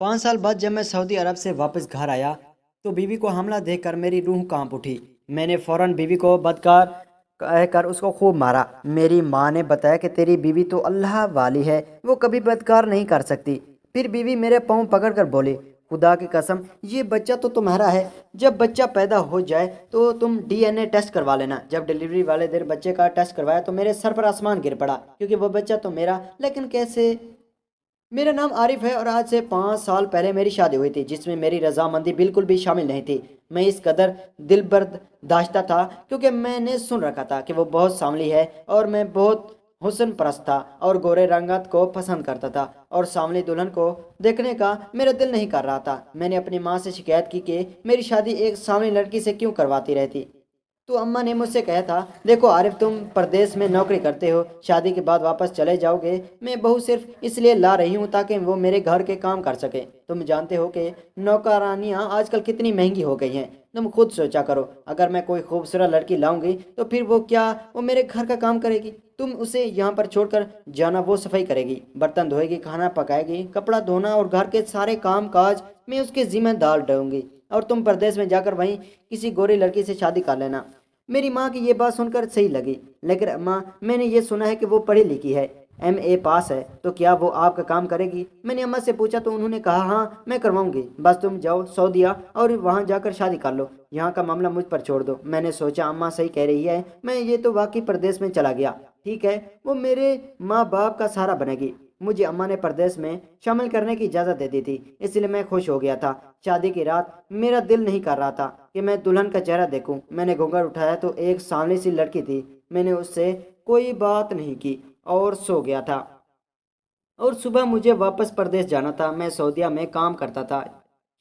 5 साल बाद जब मैं सऊदी अरब से वापस घर आया तो बीवी को हमला देखकर मेरी रूह कांप उठी। मैंने फौरन बीवी को बदकार कहकर उसको खूब मारा। मेरी माँ ने बताया कि तेरी बीवी तो अल्लाह वाली है, वो कभी बदकार नहीं कर सकती। फिर बीवी मेरे पाँव पकड़कर बोली, खुदा की कसम ये बच्चा तो तुम्हारा है। जब बच्चा पैदा हो जाए तो तुम डीएनए टेस्ट करवा लेना। जब डिलीवरी वाले दिन बच्चे का टेस्ट करवाया तो मेरे सर पर आसमान गिर पड़ा, क्योंकि वो बच्चा तो मेरा, लेकिन कैसे? मेरा नाम आरिफ है और आज से 5 साल पहले मेरी शादी हुई थी, जिसमें मेरी रजामंदी बिल्कुल भी शामिल नहीं थी। मैं इस कदर दिल बर्दाश्ता था क्योंकि मैंने सुन रखा था कि वो बहुत सांवली है और मैं बहुत हुस्न परस्त था और गोरे रंगत को पसंद करता था, और सांवली दुल्हन को देखने का मेरा दिल नहीं कर रहा था। मैंने अपनी माँ से शिकायत की कि मेरी शादी एक सांवली लड़की से क्यों करवाती रहती। तो अम्मा ने मुझसे कहा था, देखो आरिफ, तुम परदेश में नौकरी करते हो, शादी के बाद वापस चले जाओगे। मैं बहू सिर्फ इसलिए ला रही हूँ ताकि वो मेरे घर के काम कर सके। तुम जानते हो कि नौकरानियाँ आजकल कितनी महंगी हो गई हैं। तुम खुद सोचा करो, अगर मैं कोई खूबसूरत लड़की लाऊंगी तो फिर वो मेरे घर का काम करेगी। तुम उसे यहाँ पर छोड़कर जाना, वो सफाई करेगी, बर्तन धोएगी, खाना पकाएगी, कपड़ा धोना और घर के सारे काम काज मैं उसके जिम्मेदार रहूंगी। और तुम परदेश में जाकर वहीं किसी गोरी लड़की से शादी कर लेना। मेरी माँ की ये बात सुनकर सही लगी, लेकिन अम्मा, मैंने ये सुना है कि वो पढ़ी लिखी है, एमए पास है, तो क्या वो आपका काम करेगी? मैंने अम्मा से पूछा तो उन्होंने कहा, हाँ मैं करवाऊंगी, बस तुम जाओ सऊदीया और वहाँ जाकर शादी कर लो, यहाँ का मामला मुझ पर छोड़ दो। मैंने सोचा अम्मा सही कह रही है, मैं ये तो वाकई परदेश में चला गया। ठीक है, वो मेरे माँ बाप का सहारा बनेगी। मुझे अम्मा ने परदेश में शामिल करने की इजाज़त दे दी थी, इसलिए मैं खुश हो गया था। शादी की रात मेरा दिल नहीं कर रहा था कि मैं दुल्हन का चेहरा देखूं। मैंने घूंघट उठाया तो एक सांवली सी लड़की थी। मैंने उससे कोई बात नहीं की और सो गया था। और सुबह मुझे वापस परदेश जाना था। मैं सऊदीया में काम करता था।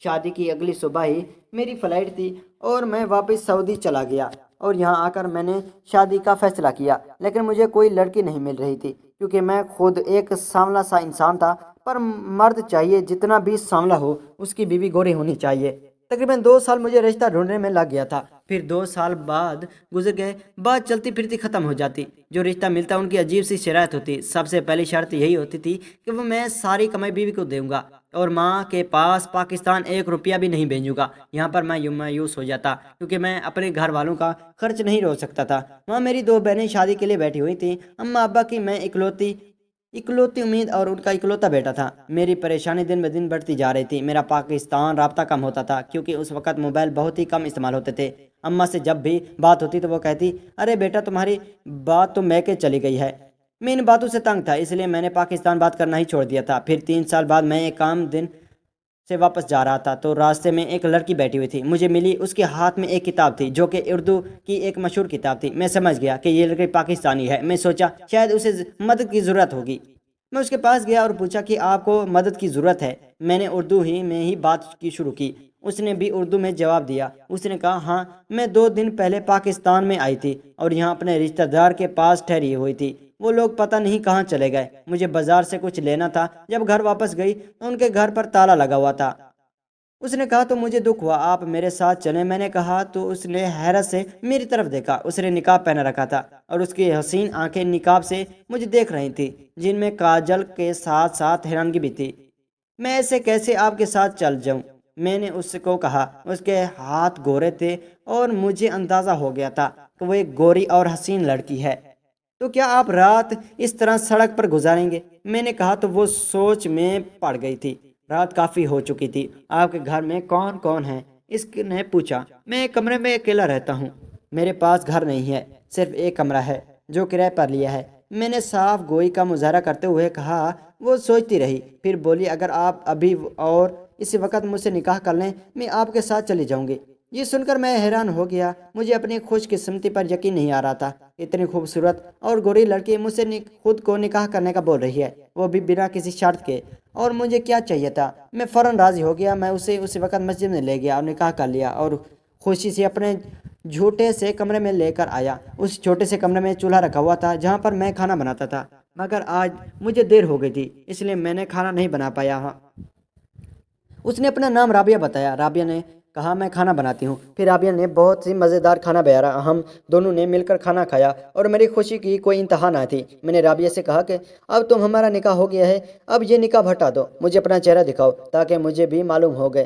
शादी की अगली सुबह ही मेरी फ्लाइट थी और मैं वापस सऊदी चला गया। और यहाँ आकर मैंने शादी का फैसला किया, लेकिन मुझे कोई लड़की नहीं मिल रही थी, क्योंकि मैं खुद एक सांवला सा इंसान था। पर मर्द चाहिए जितना भी सांवला हो, उसकी बीवी गोरी होनी चाहिए। तकरीबन 2 साल मुझे रिश्ता ढूंढने में लग गया था। फिर 2 साल बाद गुजर गए, बात चलती फिरती खत्म हो जाती। जो रिश्ता मिलता उनकी अजीब सी शरारत होती। सबसे पहली शर्त यही होती थी कि वो मैं सारी कमाई बीवी को दूंगा और माँ के पास पाकिस्तान 1 रुपया भी नहीं भेजूंगा। यहाँ पर मैं मायूस हो जाता, क्योंकि मैं अपने घर वालों का खर्च नहीं रोक सकता था। वहाँ मेरी 2 बहनें शादी के लिए बैठी हुई थी, अम्मा अब्बा की मैं इकलौती इकलौती उम्मीद और उनका इकलौता बेटा था। मेरी परेशानी दिन ब दिन बढ़ती जा रही थी। मेरा पाकिस्तान राब्ता कम होता था, क्योंकि उस वक़्त मोबाइल बहुत ही कम इस्तेमाल होते थे। अम्मा से जब भी बात होती तो वो कहती, अरे बेटा, तुम्हारी बात तो मैके चली गई है। मैं इन बातों से तंग था, इसलिए मैंने पाकिस्तान बात करना ही छोड़ दिया था। फिर 3 साल बाद मैं एक काम दिन से वापस जा रहा था तो रास्ते में एक लड़की बैठी हुई थी, मुझे मिली। उसके हाथ में एक किताब थी जो कि उर्दू की एक मशहूर किताब थी। मैं समझ गया कि ये लड़की पाकिस्तानी है। मैं सोचा शायद उसे मदद की ज़रूरत होगी। मैं उसके पास गया और पूछा कि आपको मदद की ज़रूरत है? मैंने उर्दू ही में ही बात की शुरू की। उसने भी उर्दू में जवाब दिया। उसने कहा, हाँ, मैं 2 दिन पहले पाकिस्तान में आई थी और यहाँ अपने रिश्तेदार के पास ठहरी हुई थी। वो लोग पता नहीं कहाँ चले गए। मुझे बाजार से कुछ लेना था। जब घर वापस गई तो उनके घर पर ताला लगा हुआ था। उसने कहा, तो मुझे दुख हुआ, आप मेरे साथ चलें। मैंने कहा तो उसने हैरत से मेरी तरफ देखा। उसने निकाब पहना रखा था और उसकी हसीन आंखें निकाब से मुझे देख रही थी, जिनमें काजल के साथ साथ हैरानगी भी थी। मैं ऐसे कैसे आपके साथ चल जाऊं? मैंने उसको कहा। उसके हाथ गोरे थे और मुझे अंदाजा हो गया था कि वो एक गोरी और हसीन लड़की है। तो क्या आप रात इस तरह सड़क पर गुजारेंगे? मैंने कहा तो वो सोच में पड़ गई थी। रात काफ़ी हो चुकी थी। आपके घर में कौन कौन है? इसने पूछा। मैं एक कमरे में अकेला रहता हूँ। मेरे पास घर नहीं है, सिर्फ एक कमरा है जो किराए पर लिया है। मैंने साफ गोई का मुजाहरा करते हुए कहा। वो सोचती रही, फिर बोली, अगर आप अभी और इसी वक्त मुझसे निकाह कर लें, मैं आपके साथ चली जाऊंगी। ये सुनकर मैं हैरान हो गया। मुझे अपनी खुशकिस्मती पर यकीन नहीं आ रहा था। इतनी खूबसूरत और गोरी लड़की मुझसे खुद को निकाह करने का बोल रही है, वो भी बिना किसी शर्त के। और मुझे क्या चाहिए था? मैं फ़ौरन राज़ी हो गया। मैं उसे उसी वक्त मस्जिद में ले गया और निकाह कर लिया और खुशी से अपने छोटे से कमरे में लेकर आया। उस छोटे से कमरे में चूल्हा रखा हुआ था जहाँ पर मैं खाना बनाता था, मगर आज मुझे देर हो गई थी, इसलिए मैंने खाना नहीं बना पाया। उसने अपना नाम राबिया बताया। राबिया ने کہا میں کھانا بناتی ہوں۔ پھر رابعہ نے بہت سی مزیدار کھانا بہارا، ہم دونوں نے مل کر کھانا کھایا اور میری خوشی کی کوئی انتہا نہ تھی۔ میں نے رابعہ سے کہا کہ اب تو ہمارا نکاح ہو گیا ہے، اب یہ نکاح ہٹا دو، مجھے اپنا چہرہ دکھاؤ تاکہ مجھے بھی معلوم ہو گئے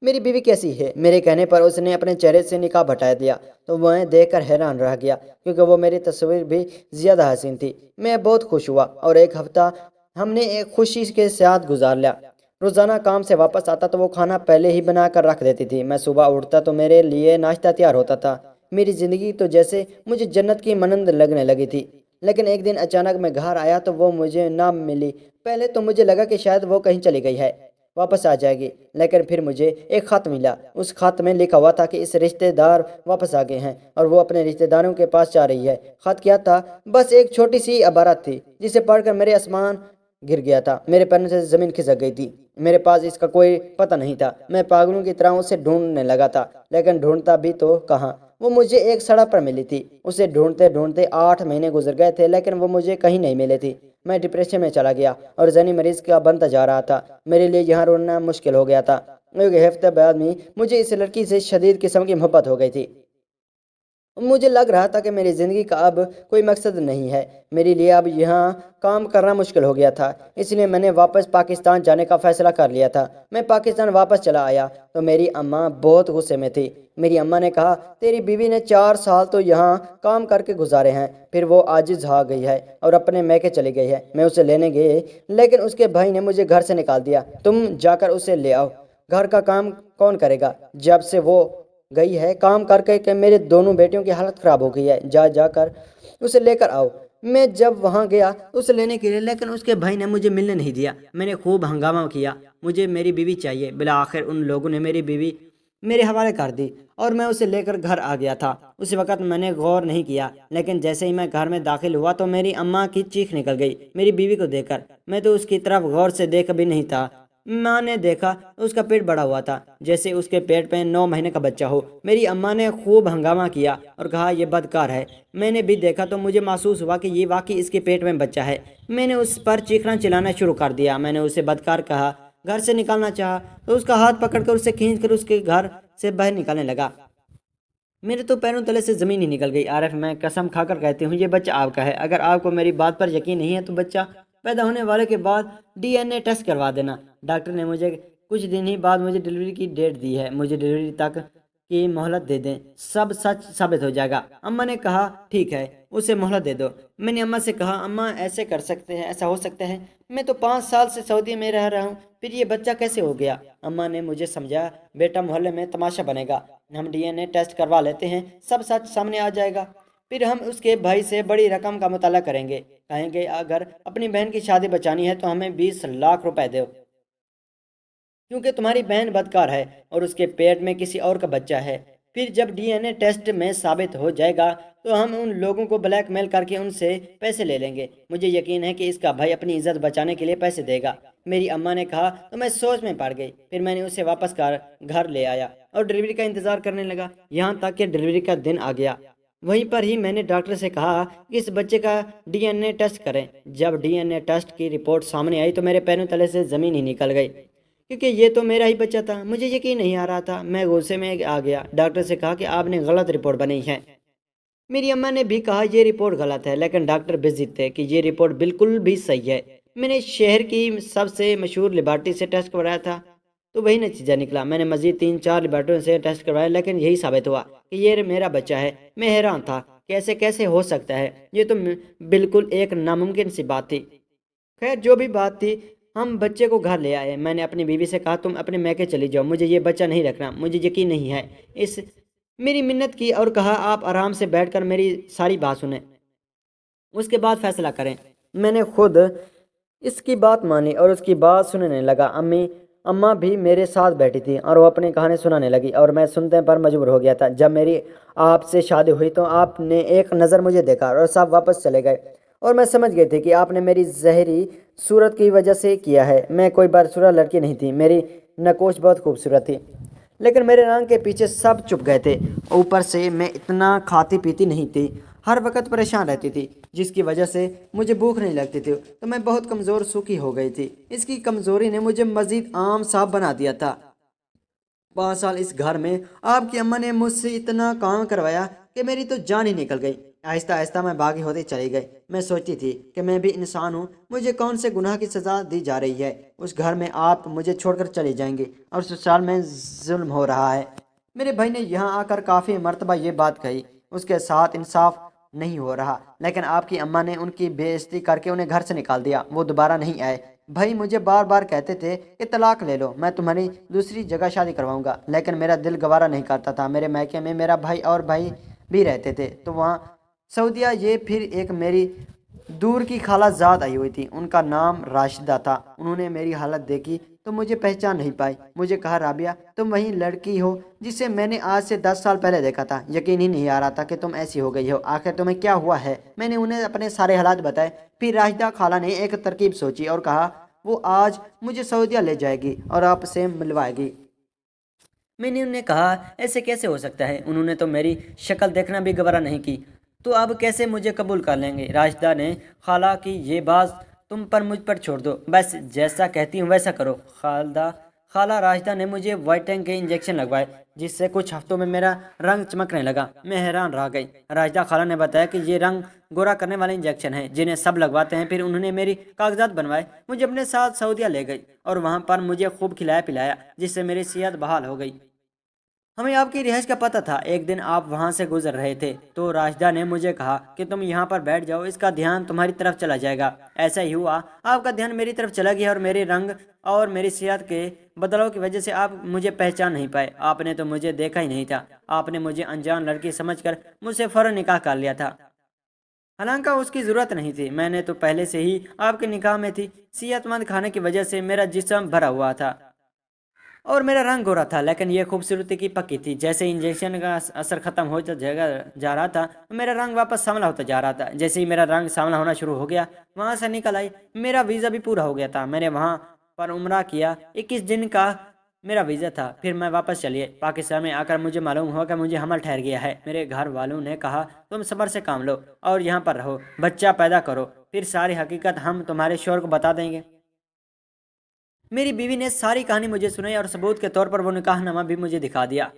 میری بیوی کیسی ہے۔ میرے کہنے پر اس نے اپنے چہرے سے نقاب ہٹا دیا تو میں دیکھ کر حیران رہ گیا، کیونکہ وہ میری تصویر بھی زیادہ حسین تھی۔ میں بہت خوش ہوا اور ایک ہفتہ ہم نے ایک خوشی کے ساتھ گزار لیا۔ روزانہ کام سے واپس آتا تو وہ کھانا پہلے ہی بنا کر رکھ دیتی تھی۔ میں صبح اٹھتا تو میرے لیے ناشتہ تیار ہوتا تھا۔ میری زندگی تو جیسے مجھے جنت کی مانند لگنے لگی تھی۔ لیکن ایک دن اچانک میں گھر آیا تو وہ مجھے نہ ملی۔ پہلے تو مجھے لگا کہ شاید وہ کہیں چلی گئی ہے، واپس آ جائے گی، لیکن پھر مجھے ایک خط ملا۔ اس خط میں لکھا ہوا تھا کہ اس رشتہ دار واپس آ گئے ہیں اور وہ اپنے رشتہ داروں کے پاس جا رہی ہے۔ خط کیا تھا؟ بس ایک چھوٹی سی عبارت تھی جسے پڑھ کر میرے آسمان گر گیا تھا، میرے پیروں سے زمین کھسک گئی تھی۔ میرے پاس اس کا کوئی پتہ نہیں تھا۔ میں پاگلوں کی طرح اسے ڈھونڈنے لگا تھا، لیکن ڈھونڈتا بھی تو کہاں، وہ مجھے ایک سڑک پر ملی تھی۔ اسے ڈھونڈتے ڈھونڈتے 8 مہینے گزر گئے تھے، لیکن وہ مجھے کہیں نہیں ملے تھی۔ میں ڈپریشن میں چلا گیا اور ذہنی مریض کا بنتا جا رہا تھا۔ میرے لیے یہاں رونا مشکل ہو گیا تھا۔ ایک ہفتے بعد میں مجھے اس لڑکی سے شدید قسم کی محبت ہو گئی تھی۔ مجھے لگ رہا تھا کہ میری زندگی کا اب کوئی مقصد نہیں ہے، میرے لیے اب یہاں کام کرنا مشکل ہو گیا تھا۔ اس لیے میں نے واپس پاکستان جانے کا فیصلہ کر لیا تھا۔ میں پاکستان واپس چلا آیا تو میری اماں بہت غصے میں تھی۔ میری اماں نے کہا تیری بیوی نے 4 سال تو یہاں کام کر کے گزارے ہیں، پھر وہ عاجز ہو گئی ہے اور اپنے میکے چلی گئی ہے۔ میں اسے لینے گئے لیکن اس کے بھائی نے مجھے گھر سے نکال دیا۔ تم جا کر اسے لے آؤ، گھر کا کام کون کرے گا؟ جب سے وہ گئی ہے کام کر کے کہ میرے دونوں بیٹیوں کی حالت خراب ہو گئی ہے، جا کر اسے لے کر آؤ۔ میں جب وہاں گیا اسے لینے کے لیے، لیکن اس کے بھائی نے مجھے ملنے نہیں دیا۔ میں نے خوب ہنگامہ کیا، مجھے میری بیوی چاہیے۔ بالآخر ان لوگوں نے میری بیوی میرے حوالے کر دی اور میں اسے لے کر گھر آ گیا تھا۔ اس وقت میں نے غور نہیں کیا، لیکن جیسے ہی میں گھر میں داخل ہوا تو میری اماں کی چیخ نکل گئی میری بیوی کو دیکھ کر۔ میں تو اس کی طرف غور سے دیکھ بھی نہیں تھا۔ ماں نے دیکھا اس کا پیٹ بڑا ہوا تھا، جیسے اس کے پیٹ میں 9 مہینے کا بچہ ہو۔ میری اماں نے خوب ہنگامہ کیا اور کہا یہ بدکار ہے۔ میں نے بھی دیکھا تو مجھے محسوس ہوا کہ یہ واقعی اس کے پیٹ میں بچہ ہے۔ میں نے اس پر چیخنا چلانا شروع کر دیا۔ میں نے اسے بدکار کہا، گھر سے نکالنا چاہا تو اس کا ہاتھ پکڑ کر اسے کھینچ کر اس کے گھر سے باہر نکالنے لگا۔ میرے تو پیروں تلے سے زمین ہی نکل گئی۔ عارف، میں قسم کھا کر کہتی ہوں یہ بچہ آپ کا ہے۔ اگر آپ کو میری بات پر یقین نہیں ہے تو بچہ پیدا ہونے والے کے بعد DNA ٹیسٹ کروا دینا۔ ڈاکٹر نے مجھے کچھ دن ہی بعد مجھے ڈلیوری کی ڈیٹ دی ہے، مجھے ڈلیوری تک کی مہلت دے دیں، سب سچ ثابت ہو جائے گا۔ اماں نے کہا ٹھیک ہے، اسے مہلت دے دو۔ میں نے اماں سے کہا اماں ایسے کر سکتے ہیں، ایسا ہو سکتا ہے؟ میں تو 5 سال سے سعودی میں رہ رہا ہوں، پھر یہ بچہ کیسے ہو گیا؟ اماں نے مجھے سمجھایا بیٹا محلے میں تماشا بنے گا، ہم DNA ٹیسٹ کروا لیتے ہیں، سب سچ سامنے آ جائے گا، پھر ہم اس کے بھائی سے بڑی رقم کا مطالبہ کریں گے، کہیں گے اگر اپنی بہن کی شادی بچانی ہے تو ہمیں 20 لاکھ روپے دو، کیونکہ تمہاری بہن بدکار ہے اور اس کے پیٹ میں کسی اور کا بچہ ہے۔ پھر جب DNA ٹیسٹ میں ثابت ہو جائے گا تو ہم ان لوگوں کو بلیک میل کر کے ان سے پیسے لے لیں گے۔ مجھے یقین ہے کہ اس کا بھائی اپنی عزت بچانے کے لیے پیسے دے گا۔ میری اماں نے کہا تو میں سوچ میں پڑ گئی۔ پھر میں نے اسے واپس گھر لے آیا اور ڈلیوری کا انتظار کرنے لگا، یہاں تک کہ ڈلیوری کا دن آ گیا۔ وہیں پر ہی میں نے ڈاکٹر سے کہا کہ اس بچے کا DNA ٹیسٹ کریں۔ جب DNA ٹیسٹ کی رپورٹ سامنے آئی تو میرے پیروں تلے سے زمین ہی نکل گئی، کیونکہ یہ تو میرا ہی بچہ تھا۔ مجھے یقین نہیں آ رہا تھا، میں غصے میں آ گیا۔ ڈاکٹر سے کہا کہ آپ نے غلط رپورٹ بنائی ہے۔ میری اماں نے بھی کہا یہ رپورٹ غلط ہے، لیکن ڈاکٹر بے ضد تھے کہ یہ رپورٹ بالکل بھی صحیح ہے۔ میں نے شہر کی سب سے مشہور لیبارٹری سے ٹیسٹ کروایا تھا تو وہی نتیجہ نکلا۔ میں نے مزید 3-4 لیبارٹریوں سے ٹیسٹ کروایا، لیکن یہی ثابت ہوا کہ یہ میرا بچہ ہے۔ میں حیران تھا کہ ایسے کیسے ہو سکتا ہے، یہ تو بالکل ایک ناممکن سی بات تھی۔ خیر جو بھی بات تھی، ہم بچے کو گھر لے آئے۔ میں نے اپنی بیوی سے کہا تم اپنے میکے چلی جاؤ، مجھے یہ بچہ نہیں رکھنا، مجھے یقین نہیں ہے اس میری منت کی اور کہا آپ آرام سے بیٹھ کر میری ساری بات سنیں، اس کے بعد فیصلہ کریں۔ میں نے خود اس کی بات مانی اور اس کی بات سننے لگا۔ اماں بھی میرے ساتھ بیٹھی تھی اور وہ اپنی کہانی سنانے لگی اور میں سننے پر مجبور ہو گیا تھا۔ جب میری آپ سے شادی ہوئی تو آپ نے ایک نظر مجھے دیکھا اور سب واپس چلے گئے اور میں سمجھ گئی تھی کہ آپ نے میری ظاہری صورت کی وجہ سے کیا ہے۔ میں کوئی بدصورت لڑکی نہیں تھی، میری نقوش بہت خوبصورت تھی، لیکن میرے رنگ کے پیچھے سب چھپ گئے تھے۔ اوپر سے میں اتنا کھاتی پیتی نہیں تھی، ہر وقت پریشان رہتی تھی، جس کی وجہ سے مجھے بھوک نہیں لگتی تھی، تو میں بہت کمزور سوکھی ہو گئی تھی۔ اس کی کمزوری نے مجھے مزید عام صاحب بنا دیا تھا۔ 5 साल इस घर में आपकी अम्मा ने मुझसे इतना काम करवाया कि मेरी तो जान ही निकल गई। आहिस्ता आहिस्ता मैं बागी होती चली गई। मैं सोचती थी कि मैं भी इंसान हूँ, मुझे कौन से गुनाह की सज़ा दी जा रही है। उस घर में आप मुझे छोड़कर चली जाएंगी और ससुराल में जुल्म हो रहा है। मेरे भाई ने यहाँ आकर काफ़ी मर्तबा ये बात कही। उसके साथ इंसाफ नहीं हो रहा, लेकिन आपकी अम्मा ने उनकी बेइज्जती करके उन्हें घर से निकाल दिया। वो दोबारा नहीं आए। भाई मुझे बार बार कहते थे कि तलाक ले लो, मैं तुम्हारी दूसरी जगह शादी करवाऊंगा, लेकिन मेरा दिल गवारा नहीं करता था। मेरे मायके में मेरा भाई और भाई भी रहते थे, तो वहाँ सऊदिया ये फिर एक मेरी दूर की खाला जाद आई हुई थी। उनका नाम राशिदा था। उन्होंने मेरी हालत देखी तो मुझे पहचान नहीं पाई। मुझे कहा, राबिया तुम वही लड़की हो जिसे मैंने आज से 10 साल पहले देखा था। यकीन ही नहीं आ रहा था कि तुम ऐसी हो गई हो। आखिर तुम्हें क्या हुआ है? मैंने उन्हें अपने सारे हालात बताए। फिर राशिदा खाला ने एक तरकीब सोची और कहा, वो आज मुझे सऊदिया ले जाएगी और आपसे मिलवाएगी। मैंने उन्हें कहा, ऐसे कैसे हो सकता है? उन्होंने तो मेरी शक्ल देखना भी गवारा नहीं की, तो अब कैसे मुझे कबूल कर लेंगे? राशिदा ने खाला की ये बात तुम पर मुझ पर छोड़ दो, बस जैसा कहती हूँ वैसा करो। खाला राशिदा ने मुझे वाइटनिंग के इंजेक्शन लगवाए, जिससे कुछ हफ्तों में मेरा रंग चमकने लगा। मैं हैरान रह गई। राशिदा खाला ने बताया कि ये रंग गोरा करने वाले इंजेक्शन हैं जिन्हें सब लगवाते हैं। फिर उन्होंने मेरी कागजात बनवाए, मुझे अपने साथ सऊदिया ले गई और वहाँ पर मुझे खूब खिलाया पिलाया, जिससे मेरी सेहत बहाल हो गई। हमें आपकी रिहाइश का पता था। एक दिन आप वहां से गुजर रहे थे तो राशिदा ने मुझे कहा कि तुम यहाँ पर बैठ जाओ, इसका ध्यान तुम्हारी तरफ चला जाएगा। ऐसा ही हुआ, आपका ध्यान मेरी तरफ चला गया और मेरे रंग और मेरी सेहत के बदलाव की वजह से आप मुझे पहचान नहीं पाए। आपने तो मुझे देखा ही नहीं था। आपने मुझे अनजान लड़की समझकर मुझसे फौरन निकाह कर लिया था। हालांकि उसकी ज़रूरत नहीं थी, मैंने तो पहले से ही आपके निकाह में थी। सेहतमंद खाने की वजह से मेरा जिस्म भरा हुआ था और मेरा रंग गोरा था, लेकिन यह खूबसूरती की पक्की थी। जैसे इंजेक्शन का असर खत्म होता जा रहा था, मेरा रंग वापस सांवला होता जा रहा था। जैसे ही मेरा रंग सांवला होना शुरू हो गया, वहां से निकल आई। मेरा वीज़ा भी पूरा हो गया था। मैंने वहां पर उम्रा किया। 21 दिन का मेरा वीज़ा था। फिर मैं वापस चलिए। पाकिस्तान में आकर मुझे मालूम हुआ कि मुझे हमल ठहर गया है। मेरे घर वालों ने कहा, तुम सब्र से काम लो और यहाँ पर रहो, बच्चा पैदा करो, फिर सारी हकीकत हम तुम्हारे शोहर को बता देंगे। मेरी बीवी ने सारी कहानी मुझे सुनाई और सबूत के तौर पर वो निकाहनामा भी मुझे दिखा दिया।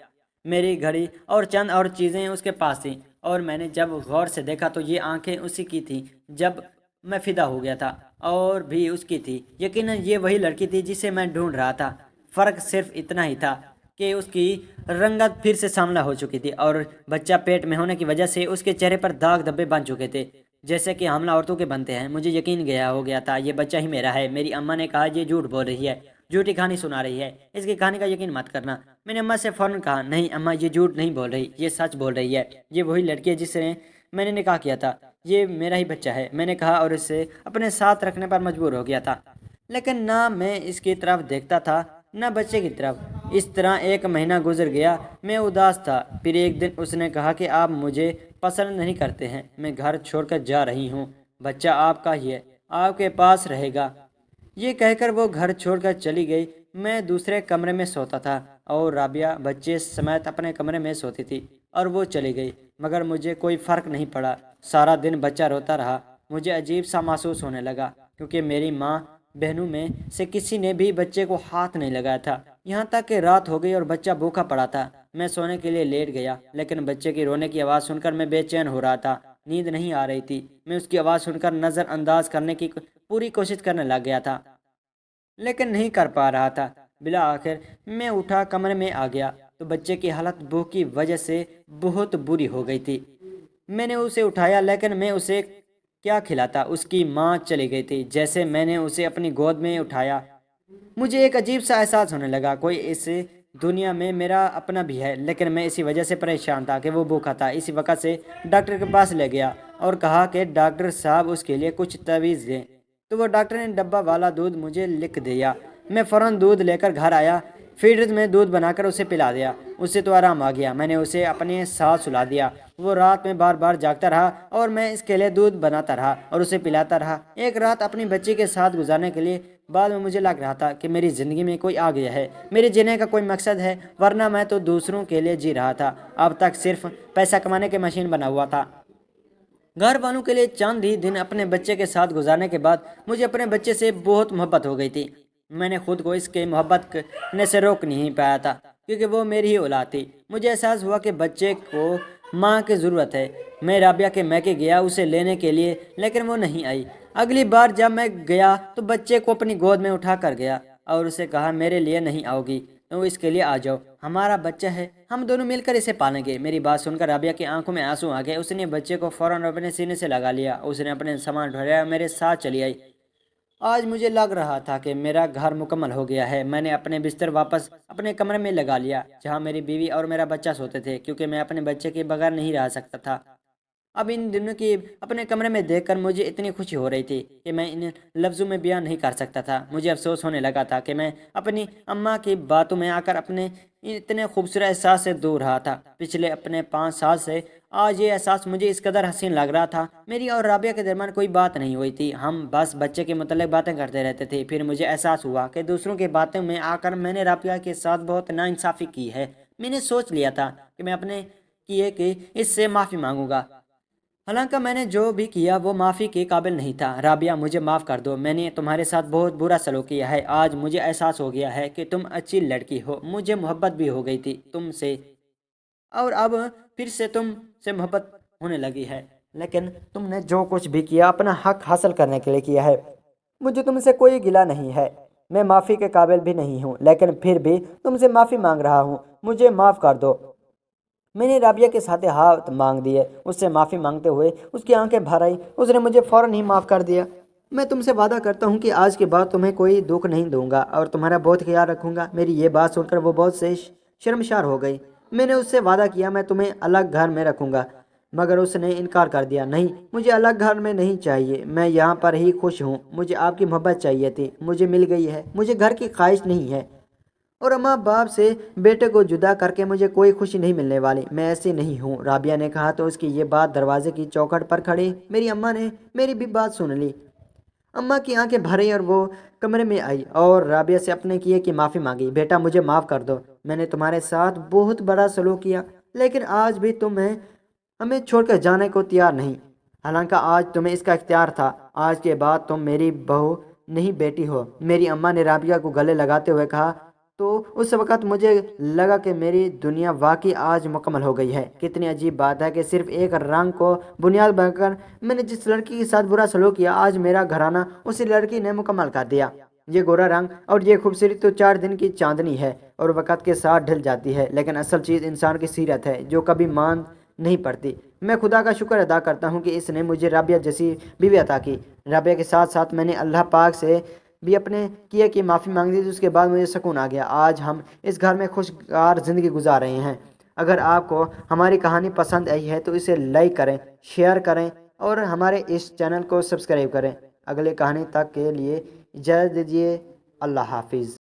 मेरी घड़ी और चंद और चीज़ें उसके पास थीं और मैंने जब गौर से देखा तो ये आंखें उसी की थीं जब मैं फिदा हो गया था, और भी उसकी थी। यकीनन ये वही लड़की थी जिसे मैं ढूंढ रहा था। फ़र्क सिर्फ इतना ही था कि उसकी रंगत फिर से सांवला हो चुकी थी और बच्चा पेट में होने की वजह से उसके चेहरे पर दाग धब्बे बन चुके थे, जैसे कि हमला औरतों के बनते हैं। मुझे यकीन गया हो गया था, ये बच्चा ही मेरा है। मेरी अम्मा ने कहा, ये झूठ बोल रही है, झूठी कहानी सुना रही है, इसकी कहानी का यकीन मत करना। मैंने अम्मा से फ़ौरन कहा, नहीं अम्मा, ये झूठ नहीं बोल रही, ये सच बोल रही है। ये वही लड़की है जिसने मैंने निकाह किया था, ये मेरा ही बच्चा है, मैंने कहा और इसे अपने साथ रखने पर मजबूर हो गया था। लेकिन ना मैं इसकी तरफ देखता था न बच्चे की तरफ। इस तरह 1 महीना गुजर गया। मैं उदास था। फिर एक दिन उसने कहा कि आप मुझे पसंद नहीं करते हैं, मैं घर छोड़कर जा रही हूँ, बच्चा आपका ही है, आपके पास रहेगा। ये कहकर वो घर छोड़कर चली गई। मैं दूसरे कमरे में सोता था और राबिया बच्चे समेत अपने कमरे में सोती थी और वो चली गई, मगर मुझे कोई फ़र्क नहीं पड़ा। सारा दिन बच्चा रोता रहा। मुझे अजीब सा महसूस होने लगा क्योंकि मेरी माँ बहनों में से किसी ने भी बच्चे को हाथ नहीं लगाया था। यहाँ तक कि रात हो गई और बच्चा भूखा पड़ा था। मैं सोने के लिए लेट गया, लेकिन बच्चे की रोने की आवाज़ सुनकर मैं बेचैन हो रहा था। नींद नहीं आ रही थी। मैं उसकी आवाज़ सुनकर नज़रअंदाज करने की पूरी कोशिश करने लग गया था, लेकिन नहीं कर पा रहा था। बिला आखिर मैं उठा, कमरे में आ गया तो बच्चे की हालत भूख की वजह से बहुत बुरी हो गई थी। मैंने उसे उठाया, लेकिन मैं उसे क्या खिलाता? उसकी माँ चली गई थी। जैसे मैंने उसे अपनी गोद में उठाया, मुझे एक अजीब सा एहसास होने लगा, कोई इस दुनिया में मेरा अपना भी है। लेकिन मैं इसी वजह से परेशान था कि वो भूखा था। इसी वक्त से डॉक्टर के पास ले गया और कहा कि डॉक्टर साहब उसके लिए कुछ तवीज़ दें। तो वो डॉक्टर ने डब्बा वाला दूध मुझे लिख दिया। मैं फ़ौरन दूध लेकर घर आया, फीडर में दूध बनाकर उसे पिला दिया। उससे तो आराम आ गया। मैंने उसे अपने साथ सुला दिया। वो रात में बार बार जागता रहा और मैं इसके लिए दूध बनाता रहा और उसे पिलाता रहा। एक रात अपनी बच्ची के साथ गुजारने के लिए बाद में मुझे लग रहा था कि मेरी ज़िंदगी में कोई आ गया है, मेरे जीने का कोई मकसद है, वरना मैं तो दूसरों के लिए जी रहा था। अब तक सिर्फ पैसा कमाने की मशीन बना हुआ था। घर वालों के लिए चंद ही दिन अपने बच्चे के साथ गुजारने के बाद मुझे अपने बच्चे से बहुत मोहब्बत हो गई थी। मैंने खुद को इसके मोहब्बत करने से रोक नहीं पाया था। کیونکہ وہ میری ہی اولاد تھی۔ مجھے احساس ہوا کہ بچے کو ماں کی ضرورت ہے۔ میں رابعہ کے میکے گیا اسے لینے کے لیے، لیکن وہ نہیں آئی۔ اگلی بار جب میں گیا تو بچے کو اپنی گود میں اٹھا کر گیا اور اسے کہا میرے لیے نہیں آؤ گی تو اس کے لیے آ جاؤ، ہمارا بچہ ہے، ہم دونوں مل کر اسے پالیں گے۔ میری بات سن کر رابعہ کی آنکھوں میں آنسو آ گئے۔ اس نے بچے کو فوراً اپنے سینے سے لگا لیا۔ اس نے اپنے سامان ڈھویا، میرے ساتھ چلی آئی۔ آج مجھے لگ رہا تھا کہ میرا گھر مکمل ہو گیا ہے۔ میں نے اپنے بستر واپس اپنے کمرے میں لگا لیا جہاں میری بیوی اور میرا بچہ سوتے تھے، کیونکہ میں اپنے بچے کے بغیر نہیں رہ سکتا تھا۔ اب ان دنوں کی اپنے کمرے میں دیکھ کر مجھے اتنی خوشی ہو رہی تھی کہ میں ان لفظوں میں بیان نہیں کر سکتا تھا۔ مجھے افسوس ہونے لگا تھا کہ میں اپنی اماں کی باتوں میں آ کر اپنے اتنے خوبصورت احساس سے دور رہا تھا۔ پچھلے اپنے 5 سال سے آج یہ احساس مجھے اس قدر حسین لگ رہا تھا۔ میری اور رابعہ کے درمیان کوئی بات نہیں ہوئی تھی، ہم بس بچے کے متعلق باتیں کرتے رہتے تھے۔ پھر مجھے احساس ہوا کہ دوسروں کی باتوں میں آ کر میں نے رابعہ کے ساتھ بہت ناانصافی کی ہے۔ میں نے سوچ لیا تھا کہ میں اپنے کیے کہ اس سے معافی مانگوں گا، حالانکہ میں نے جو بھی کیا وہ معافی کے قابل نہیں تھا۔ رابعہ مجھے معاف کر دو، میں نے تمہارے ساتھ بہت برا سلوک کیا ہے۔ آج مجھے احساس ہو گیا ہے کہ تم اچھی لڑکی ہو، مجھے محبت بھی ہو گئی تھی تم سے، اور اب پھر سے تم سے محبت ہونے لگی ہے، لیکن تم نے جو کچھ بھی کیا اپنا حق حاصل کرنے کے لیے کیا ہے۔ مجھے تم سے کوئی گلہ نہیں ہے، میں معافی کے قابل بھی نہیں ہوں، لیکن پھر بھی تم سے معافی مانگ رہا ہوں، مجھے معاف کر دو۔ میں نے رابعہ کے ساتھ ہاتھ مانگ دیے، اس سے معافی مانگتے ہوئے اس کی آنکھیں بھر آئی۔ اس نے مجھے فوراً ہی معاف کر دیا۔ میں تم سے وعدہ کرتا ہوں کہ آج کے بعد تمہیں کوئی دکھ نہیں دوں گا اور تمہارا بہت خیال رکھوں گا۔ میری یہ بات سن کر وہ بہت سے شرمشار ہو گئی۔ میں نے اس سے وعدہ کیا میں تمہیں الگ گھر میں رکھوں گا، مگر اس نے انکار کر دیا۔ نہیں، مجھے الگ گھر میں نہیں چاہیے، میں یہاں پر ہی خوش ہوں۔ مجھے آپ کی محبت چاہیے تھی، مجھے مل گئی ہے، مجھے گھر کی خواہش نہیں ہے، اور ماں باپ سے بیٹے کو جدا کر کے مجھے کوئی خوشی نہیں ملنے والی۔ میں ایسی نہیں ہوں، رابعہ نے کہا تو اس کی یہ بات دروازے کی چوکھٹ پر کھڑی میری اماں نے میری بھی بات سن لی۔ اماں کی آنکھیں بھری اور وہ کمرے میں آئی اور رابعہ سے اپنے کیے کی معافی مانگی۔ بیٹا مجھے معاف کر دو، میں نے تمہارے ساتھ بہت بڑا سلوک کیا، لیکن آج بھی تمہیں ہمیں چھوڑ کر جانے کو تیار نہیں، حالانکہ آج تمہیں اس کا اختیار تھا۔ آج کے بعد تم میری بہو نہیں بیٹی ہو۔ میری اماں نے رابعہ کو گلے لگاتے ہوئے کہا تو اس وقت مجھے لگا کہ میری دنیا واقعی آج مکمل ہو گئی ہے۔ کتنی عجیب بات ہے کہ صرف ایک رنگ کو بنیاد بنا کر میں نے جس لڑکی کے ساتھ برا سلوک کیا، آج میرا گھرانہ اسی لڑکی نے مکمل کر دیا۔ یہ گورا رنگ اور یہ خوبصورتی تو 4 دن کی چاندنی ہے اور وقت کے ساتھ ڈھل جاتی ہے، لیکن اصل چیز انسان کی سیرت ہے جو کبھی مان نہیں پڑتی۔ میں خدا کا شکر ادا کرتا ہوں کہ اس نے مجھے رابعہ جیسی بیوی عطا کی۔ رابعہ کے ساتھ ساتھ میں نے اللہ پاک سے بھی اپنے کیے کی معافی مانگ دی، اس کے بعد مجھے سکون آ گیا۔ آج ہم اس گھر میں خوشگوار زندگی گزار رہے ہیں۔ اگر آپ کو ہماری کہانی پسند آئی ہے تو اسے لائک کریں، شیئر کریں اور ہمارے اس چینل کو سبسکرائب کریں۔ اگلے کہانی تک کے لیے اجازت دیجیے۔ اللہ حافظ۔